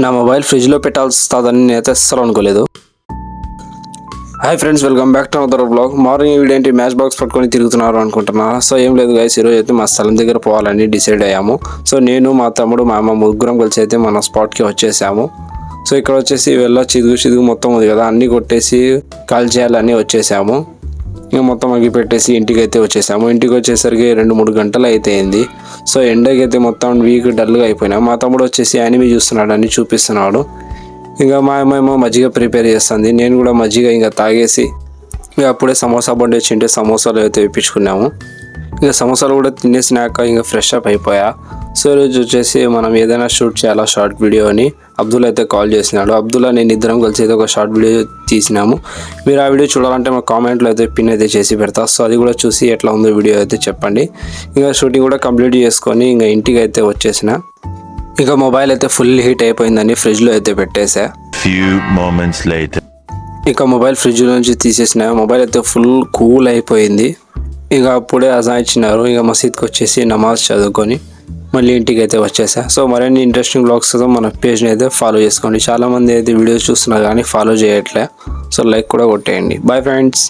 నా మొబైల్ ఫ్రిడ్జ్లో పెట్టాల్సి వస్తుందని నేనైతే అస్సలు అనుకోలేదు. Hi friends, welcome back to another blog. Morning video ఏంటి మ్యాచ్ బాక్స్ పట్టుకొని తిరుగుతున్నారు అనుకుంటున్నా. సో ఏం లేదు గైస్, ఈరోజు అయితే మా స్థలం దగ్గర పోవాలని డిసైడ్ అయ్యాము. సో నేను, మా తమ్ముడు, మా అమ్మ ముగ్గురం కలిసి అయితే మన స్పాట్కి వచ్చేసాము. సో ఇక్కడ వచ్చేసి వెళ్ళ చిదుగు మొత్తం ఉంది కదా, అన్నీ కొట్టేసి కాల్ చేయాలని వచ్చేసాము. ఇంకా మొత్తం అగ్గి పెట్టేసి ఇంటికి అయితే వచ్చేసాము. ఇంటికి వచ్చేసరికి 2-3 గంటలు అయితే అయింది. సో ఎండకి అయితే మొత్తం వీక్ డల్గా అయిపోయినా. మా తమ్ముడు వచ్చేసి యానిమే చూస్తున్నాడు అని చూపిస్తున్నాడు. ఇంకా మా అమ్మ మజ్జిగ ప్రిపేర్ చేస్తుంది. నేను కూడా మజ్జిగ ఇంకా తాగేసి ఇంకా అప్పుడే సమోసా బండి వచ్చింటే సమోసాలు అయితే వేయించుకున్నాము. ఇంకా సమోసాలు కూడా తినేసినాక ఇంకా ఫ్రెష్ అప్ అయిపోయా. సో ఈరోజు వచ్చేసి మనం ఏదైనా షూట్ చేయాలా షార్ట్ వీడియో అని అబ్దుల్ అయితే కాల్ చేసినాడు. అబ్దుల్లా నేను ఇద్దరం కలిసి అయితే ఒక షార్ట్ వీడియో తీసినాము. మీరు ఆ వీడియో చూడాలంటే మా కామెంట్లో అయితే పిన్ అయితే చేసి పెడతా. సో అది కూడా చూసి ఎట్లా ఉందో వీడియో అయితే చెప్పండి. ఇంకా షూటింగ్ కూడా కంప్లీట్ చేసుకొని ఇంకా ఇంటికి అయితే వచ్చేసిన. ఇక మొబైల్ అయితే ఫుల్ హీట్ అయిపోయిందని ఫ్రిడ్జ్లో అయితే పెట్టేసా. ఇక మొబైల్ ఫ్రిడ్జ్ నుంచి తీసేసిన. మొబైల్ అయితే ఫుల్ కూల్ అయిపోయింది. ఇక అప్పుడే అజాన్ ఇచ్చినారు. ఇక మసీద్కి వచ్చేసి నమాజ్ చదువుకొని మళ్ళీ ఇంటికి అయితే వచ్చేసా. సో మరిన్ని ఇంట్రెస్టింగ్ బ్లాగ్స్ కోసం మన పేజ్ని అయితే ఫాలో చేసుకోండి. చాలామంది అయితే వీడియోస్ చూస్తున్నారు కానీ ఫాలో చేయట్లే. సో లైక్ కూడా కొట్టేయండి. Bye friends.